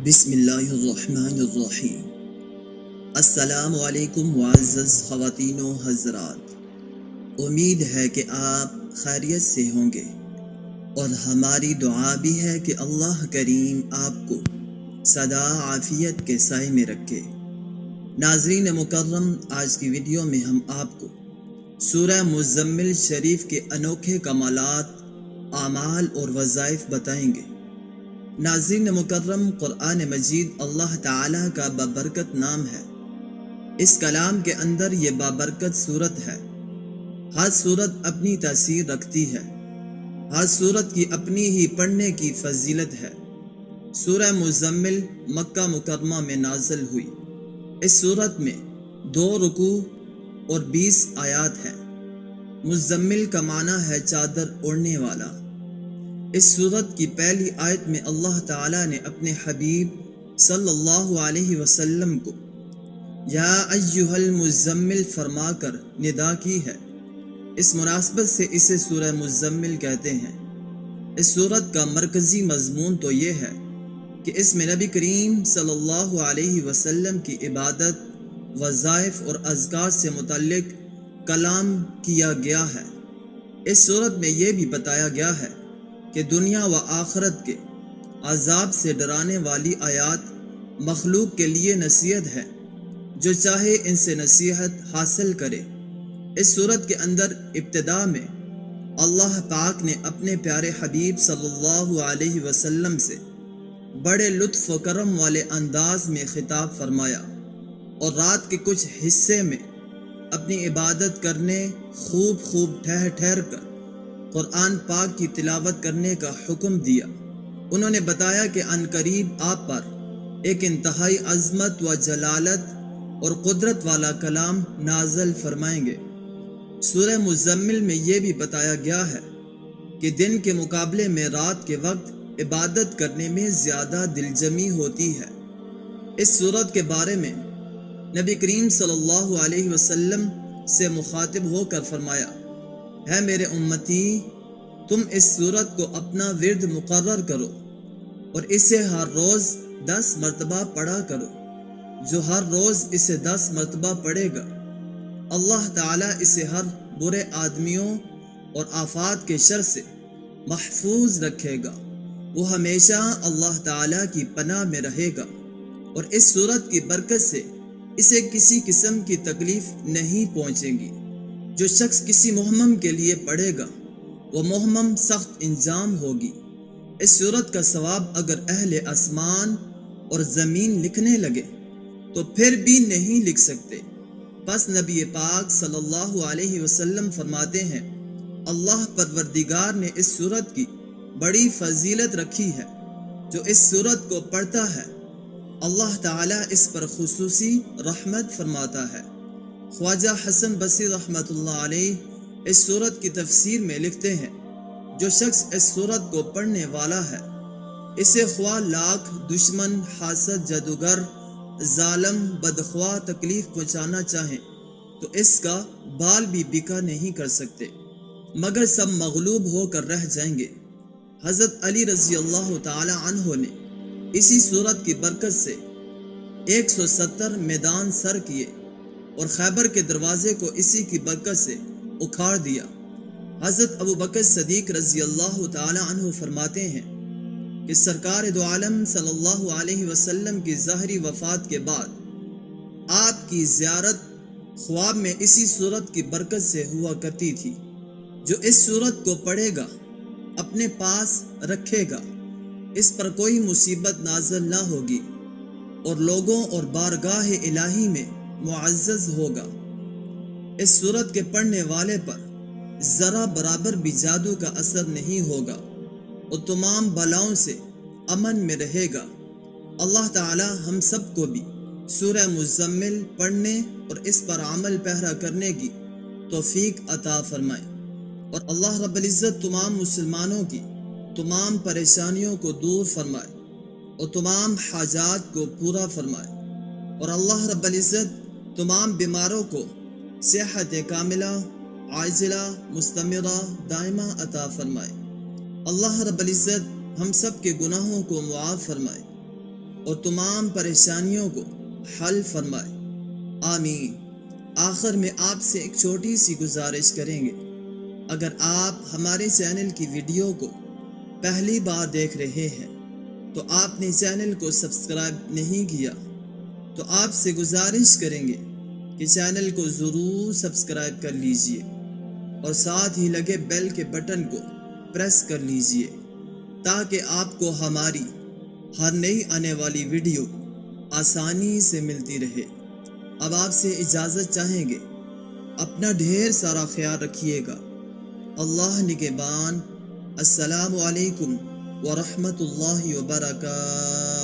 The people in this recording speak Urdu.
بسم اللہ الرحمن الرحیم۔ السلام علیکم معزز خواتین و حضرات، امید ہے کہ آپ خیریت سے ہوں گے اور ہماری دعا بھی ہے کہ اللہ کریم آپ کو سدا عافیت کے سائے میں رکھے۔ ناظرین مکرم، آج کی ویڈیو میں ہم آپ کو سورہ مزمل شریف کے انوکھے کمالات، اعمال اور وظائف بتائیں گے۔ ناظرین مکرم، قرآن مجید اللہ تعالیٰ کا بابرکت نام ہے۔ اس کلام کے اندر یہ بابرکت صورت ہے۔ ہر صورت اپنی تاثیر رکھتی ہے، ہر صورت کی اپنی ہی پڑھنے کی فضیلت ہے۔ سورہ مزمل مکہ مکرمہ میں نازل ہوئی۔ اس صورت میں 2 رکوع اور 20 آیات ہیں۔ مزمل کا معنی ہے چادر اوڑھنے والا۔ اس سورت کی پہلی آیت میں اللہ تعالیٰ نے اپنے حبیب صلی اللہ علیہ وسلم کو یا ایھا المزمل فرما کر ندا کی ہے۔ اس مناسبت سے اسے سورہ مزمل کہتے ہیں۔ اس سورت کا مرکزی مضمون تو یہ ہے کہ اس میں نبی کریم صلی اللہ علیہ وسلم کی عبادت، وظائف اور اذکار سے متعلق کلام کیا گیا ہے۔ اس سورت میں یہ بھی بتایا گیا ہے کہ دنیا و آخرت کے عذاب سے ڈرانے والی آیات مخلوق کے لیے نصیحت ہے، جو چاہے ان سے نصیحت حاصل کرے۔ اس سورت کے اندر ابتدا میں اللہ پاک نے اپنے پیارے حبیب صلی اللہ علیہ وسلم سے بڑے لطف و کرم والے انداز میں خطاب فرمایا اور رات کے کچھ حصے میں اپنی عبادت کرنے، خوب ٹھہر کر قرآن پاک کی تلاوت کرنے کا حکم دیا۔ انہوں نے بتایا کہ عنقریب آپ پر ایک انتہائی عظمت و جلالت اور قدرت والا کلام نازل فرمائیں گے۔ سورہ مزمل میں یہ بھی بتایا گیا ہے کہ دن کے مقابلے میں رات کے وقت عبادت کرنے میں زیادہ دلجمی ہوتی ہے۔ اس سورت کے بارے میں نبی کریم صلی اللہ علیہ وسلم سے مخاطب ہو کر فرمایا، ہے میرے امتی، تم اس سورت کو اپنا ورد مقرر کرو اور اسے ہر روز 10 مرتبہ پڑھا کرو۔ جو ہر روز اسے 10 مرتبہ پڑھے گا، اللہ تعالیٰ اسے ہر برے آدمیوں اور آفات کے شر سے محفوظ رکھے گا۔ وہ ہمیشہ اللہ تعالیٰ کی پناہ میں رہے گا اور اس سورت کی برکت سے اسے کسی قسم کی تکلیف نہیں پہنچے گی۔ جو شخص کسی مہمم کے لیے پڑھے گا، وہ مہمم سخت انجام ہوگی۔ اس سورت کا ثواب اگر اہل آسمان اور زمین لکھنے لگے تو پھر بھی نہیں لکھ سکتے۔ پس نبی پاک صلی اللہ علیہ وسلم فرماتے ہیں، اللہ پروردگار نے اس سورت کی بڑی فضیلت رکھی ہے۔ جو اس سورت کو پڑھتا ہے، اللہ تعالیٰ اس پر خصوصی رحمت فرماتا ہے۔ خواجہ حسن بصری رحمۃ اللہ علیہ اس سورت کی تفسیر میں لکھتے ہیں، جو شخص اس سورت کو پڑھنے والا ہے، اسے خواہ لاکھ دشمن، حاسد، جادوگر، ظالم، بدخواہ تکلیف پہنچانا چاہیں تو اس کا بال بھی بکا نہیں کر سکتے، مگر سب مغلوب ہو کر رہ جائیں گے۔ حضرت علی رضی اللہ تعالی عنہ نے اسی سورت کی برکت سے 170 میدان سر کیے اور خیبر کے دروازے کو اسی کی برکت سے اکھاڑ دیا۔ حضرت ابو بکر صدیق رضی اللہ تعالی عنہ فرماتے ہیں کہ سرکار دو عالم صلی اللہ علیہ وسلم کی ظاہری وفات کے بعد آپ کی زیارت خواب میں اسی سورت کی برکت سے ہوا کرتی تھی۔ جو اس سورت کو پڑھے گا، اپنے پاس رکھے گا، اس پر کوئی مصیبت نازل نہ ہوگی اور لوگوں اور بارگاہ الہی میں معزز ہوگا۔ اس سورت کے پڑھنے والے پر ذرا برابر بھی جادو کا اثر نہیں ہوگا اور تمام بلاؤں سے امن میں رہے گا۔ اللہ تعالی ہم سب کو بھی سورہ مزمل پڑھنے اور اس پر عمل پیرا کرنے کی توفیق عطا فرمائے، اور اللہ رب العزت تمام مسلمانوں کی تمام پریشانیوں کو دور فرمائے اور تمام حاجات کو پورا فرمائے، اور اللہ رب العزت تمام بیماروں کو صحت کاملہ، عاجلہ، مستمرہ، دائمہ عطا فرمائے۔ اللہ رب العزت ہم سب کے گناہوں کو معاف فرمائے۔ اور تمام پریشانیوں کو حل فرمائے، آمین۔ آخر میں آپ سے ایک چھوٹی سی گزارش کریں گے، اگر آپ ہمارے چینل کی ویڈیو کو پہلی بار دیکھ رہے ہیں تو آپ نے چینل کو سبسکرائب نہیں کیا تو آپ سے گزارش کریں گے کہ چینل کو ضرور سبسکرائب کر لیجئے اور ساتھ ہی لگے بیل کے بٹن کو پریس کر لیجئے تاکہ آپ کو ہماری ہر نئی آنے والی ویڈیو آسانی سے ملتی رہے۔ اب آپ سے اجازت چاہیں گے، اپنا ڈھیر سارا خیال رکھیے گا۔ اللہ نگہبان۔ السلام علیکم ورحمۃ اللہ وبرکاتہ۔